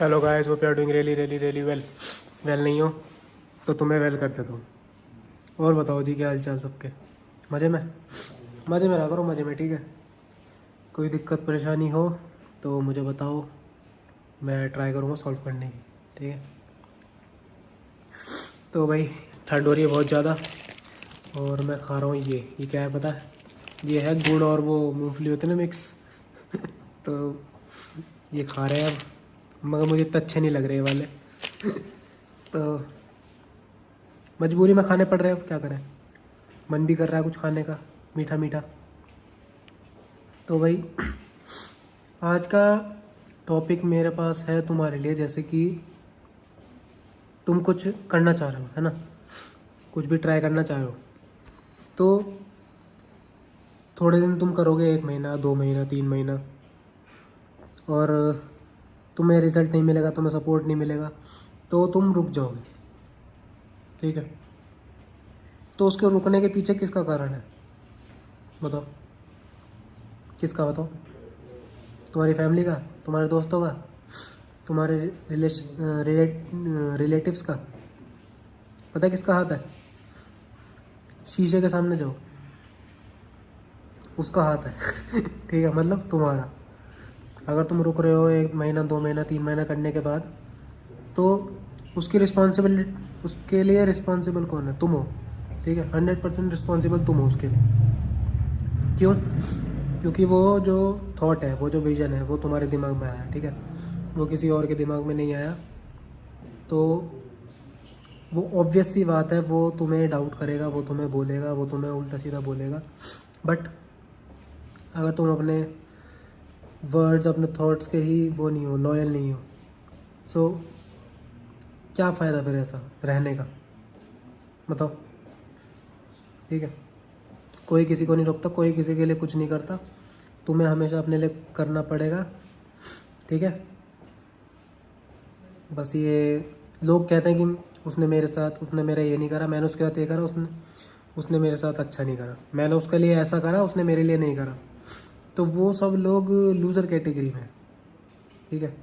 Hello guys, hope you are doing really well. Well नहीं हो तो तुम्हें वेल करते तुम। और बताओ जी, क्या हाल चाल सबके? मज़े में? मज़े में रहा करो, मज़े में, ठीक है। कोई दिक्कत परेशानी हो तो मुझे बताओ, मैं ट्राई करूँगा सॉल्व करने की, ठीक है। तो भाई, ठंड हो रही है बहुत ज़्यादा और मैं खा रहा हूँ ये क्या है पता है? ये है गुड़ और वो मूंगफली होते हैं ना, मिक्स। तो ये खा रहे हैं अब, मगर मुझे इतने अच्छे नहीं लग रहे ये वाले। तो मजबूरी में खाने पड़ रहे हैं, अब क्या करें। मन भी कर रहा है कुछ खाने का, मीठा मीठा। तो भाई, आज का टॉपिक मेरे पास है तुम्हारे लिए, जैसे कि तुम कुछ करना चाह रहे हो, है ना, कुछ भी ट्राई करना चाह रहे हो। तो थोड़े दिन तुम करोगे, 1 महीना, 2 महीना, 3 महीना, और तुम्हें रिजल्ट नहीं मिलेगा, तुम्हें सपोर्ट नहीं मिलेगा, तो तुम रुक जाओगे, ठीक है। तो उसके रुकने के पीछे किसका कारण है बताओ? किसका बताओ? तुम्हारी फैमिली का, तुम्हारे दोस्तों का, तुम्हारे रिलेटिव्स का? पता है किसका हाथ है? शीशे के सामने जाओ, उसका हाथ है। ठीक है, मतलब तुम्हारा। अगर तुम रुक रहे हो 1 महीना, 2 महीना, 3 महीना करने के बाद, तो उसकी रिस्पॉन्सिबिलिटी, उसके लिए रिस्पॉन्सिबल कौन है? तुम हो, ठीक है। 100% रिस्पॉन्सिबल तुम हो उसके लिए। क्यों? क्योंकि वो जो थॉट है, वो जो विज़न है, वो तुम्हारे दिमाग में आया, ठीक है। वो किसी और के दिमाग में नहीं आया। तो वो ऑब्वियस सी बात है, वो तुम्हें डाउट करेगा, वो तुम्हें बोलेगा, वो तुम्हें उल्टा सीधा बोलेगा। बट अगर तुम अपने वर्ड्स, अपने थॉट्स के ही वो नहीं हो, लॉयल नहीं हो, सो क्या फ़ायदा फिर ऐसा रहने का? बताओ, ठीक है। कोई किसी को नहीं रोकता, कोई किसी के लिए कुछ नहीं करता, तुम्हें हमेशा अपने लिए करना पड़ेगा, ठीक है। बस ये लोग कहते हैं कि उसने मेरा ये नहीं करा, मैंने उसके साथ ये करा, उसने उसने मेरे साथ अच्छा नहीं करा, मैंने उसके लिए ऐसा करा, उसने मेरे लिए नहीं करा। तो वो सब लोग लूज़र कैटेगरी में हैं, ठीक है।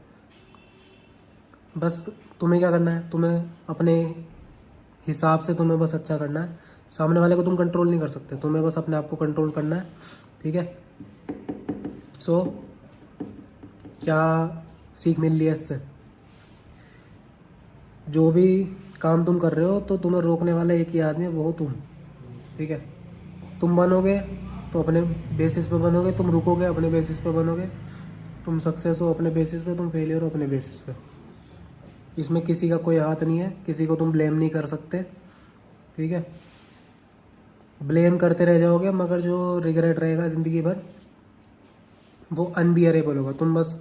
बस तुम्हें क्या करना है? तुम्हें अपने हिसाब से तुम्हें बस अच्छा करना है। सामने वाले को तुम कंट्रोल नहीं कर सकते, तुम्हें बस अपने आप को कंट्रोल करना है, ठीक है। सो क्या सीख मिल रही है इससे? जो भी काम तुम कर रहे हो, तो तुम्हें रोकने वाला एक ही आदमी है, वो हो तुम, ठीक है। तुम बनोगे तो अपने बेसिस पे बनोगे, तुम रुकोगे अपने बेसिस पे बनोगे, तुम सक्सेस हो अपने बेसिस पे, तुम फेलियर हो अपने बेसिस पे। इसमें किसी का कोई हाथ नहीं है, किसी को तुम ब्लेम नहीं कर सकते, ठीक है। ब्लेम करते रह जाओगे, मगर जो रिग्रेट रहेगा ज़िंदगी भर, वो अनबियरेबल होगा। तुम बस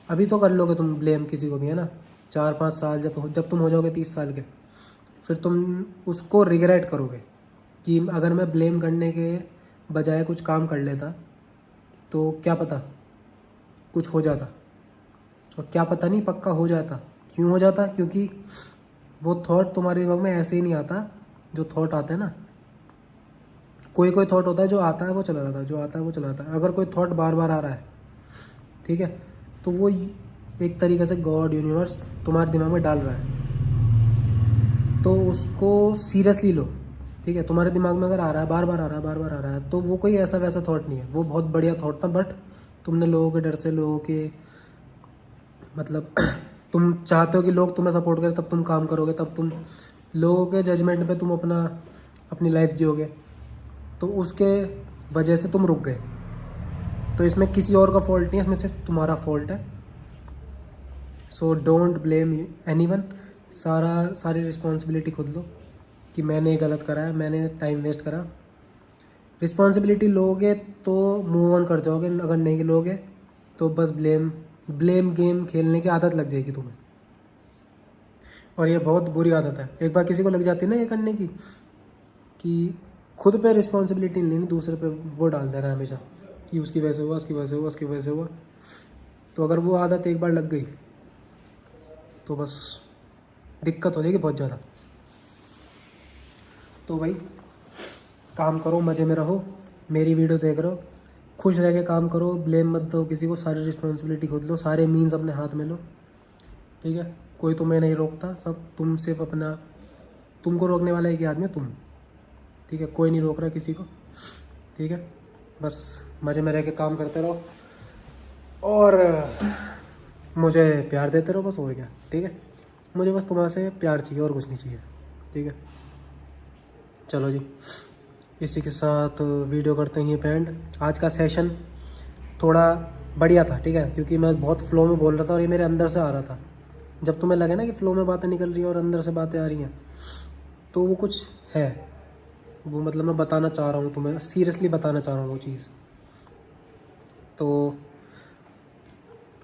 अभी तो कर लोगे तुम ब्लेम किसी को भी, है ना। 4-5 साल जब तुम हो जाओगे 30 साल के, फिर तुम उसको रिग्रेट करोगे कि अगर मैं ब्लेम करने के बजाय कुछ काम कर लेता, तो क्या पता कुछ हो जाता। और क्या पता नहीं, पक्का हो जाता। क्यों हो जाता? क्योंकि वो थॉट तुम्हारे दिमाग में ऐसे ही नहीं आता। जो थॉट आते हैं ना, कोई कोई थॉट होता है जो आता है वो चला जाता है, जो आता है वो चला जाता है। अगर कोई थॉट बार बार आ रहा है, ठीक है, तो वो एक तरीके से गॉड, यूनिवर्स तुम्हारे दिमाग में डाल रहा है, तो उसको सीरियसली लो, ठीक है। तुम्हारे दिमाग में अगर आ रहा है, बार बार आ रहा है, बार बार आ रहा है, तो वो कोई ऐसा वैसा थॉट नहीं है, वो बहुत बढ़िया थॉट था। बट तुमने लोगों के डर से, लोगों के मतलब तुम चाहते हो कि लोग तुम्हें सपोर्ट करें, तब तुम काम करोगे, तब तुम लोगों के जजमेंट पे तुम अपनी लाइफ जियोगे, तो उसके वजह से तुम रुक गए। तो इसमें किसी और का फॉल्ट नहीं है, इसमें सिर्फ तुम्हारा फॉल्ट है। So don't blame anyone. सारी रिस्पॉन्सिबिलिटी खुद लो कि मैंने ये गलत करा है, मैंने टाइम वेस्ट करा। रिस्पॉन्सिबिलिटी लोगे तो मूव ऑन कर जाओगे, अगर नहीं लोगे तो बस ब्लेम गेम खेलने की आदत लग जाएगी तुम्हें। और ये बहुत बुरी आदत है। एक बार किसी को लग जाती है ना ये करने की, कि खुद पे रिस्पॉन्सिबिलिटी नहीं लेनी, दूसरे पे वो डाल देना हमेशा कि उसकी वजह से हुआ, उसकी वजह से हुआ, उसकी वजह से हुआ। तो अगर वो आदत एक बार लग गई तो बस दिक्कत हो जाएगी बहुत ज़्यादा। तो भाई, काम करो, मज़े में रहो, मेरी वीडियो देख रहे हो, खुश रह के काम करो, ब्लेम मत दो किसी को, सारी रिस्पॉन्सिबिलिटी खुद लो, सारे मीन्स अपने हाथ में लो, ठीक है, कोई तुम्हें नहीं रोकता, सब तुम सिर्फ अपना, तुमको रोकने वाला एक ही आदमी है, तुम। ठीक है, कोई नहीं रोक रहा किसी को। ठीक है, बस मज़े में रह के काम करते रहो और मुझे प्यार देते रहो बस, और क्या। ठीक है, मुझे बस तुम्हारे से प्यार चाहिए और कुछ नहीं चाहिए। ठीक है, चलो जी, इसी के साथ वीडियो करते हैं ये एंड। आज का सेशन थोड़ा बढ़िया था, ठीक है, क्योंकि मैं बहुत फ्लो में बोल रहा था और ये मेरे अंदर से आ रहा था। जब तुम्हें लगे ना कि फ्लो में बातें निकल रही हैं और अंदर से बातें आ रही हैं, तो वो कुछ है, वो मतलब मैं बताना चाह रहा हूँ तुम्हें, सीरियसली बताना चाह रहा हूँ वो चीज़। तो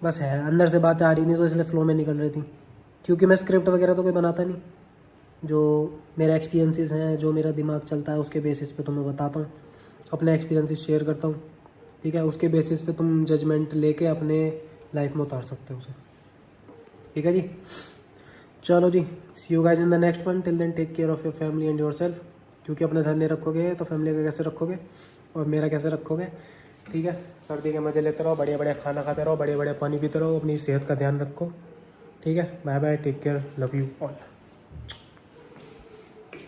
बस है, अंदर से बातें आ रही थी तो इसलिए फ़्लो में निकल रही थी, क्योंकि मैं स्क्रिप्ट वगैरह तो कोई बनाता नहीं। जो मेरे एक्सपीरियंसेस हैं, जो मेरा दिमाग चलता है, उसके बेसिस पे तुम्हें बताता हूँ, अपने एक्सपीरियंसेस शेयर करता हूँ। ठीक है, उसके बेसिस पे तुम जजमेंट लेके अपने लाइफ में उतार सकते हो उसे। ठीक है जी, चलो जी, see you guys in the next one. Till then take care of your family and yourself, क्योंकि अपना ध्यान नहीं रखोगे तो फैमिली का कैसे रखोगे और मेरा कैसे रखोगे। ठीक है, सर्दी के मज़े लेते रहो, बढ़िया बढ़िया खाना खाते रहो, बढ़िया बढ़िया पानी पीते रहो, अपनी सेहत का ध्यान रखो। ठीक है, bye bye, take care, love you all.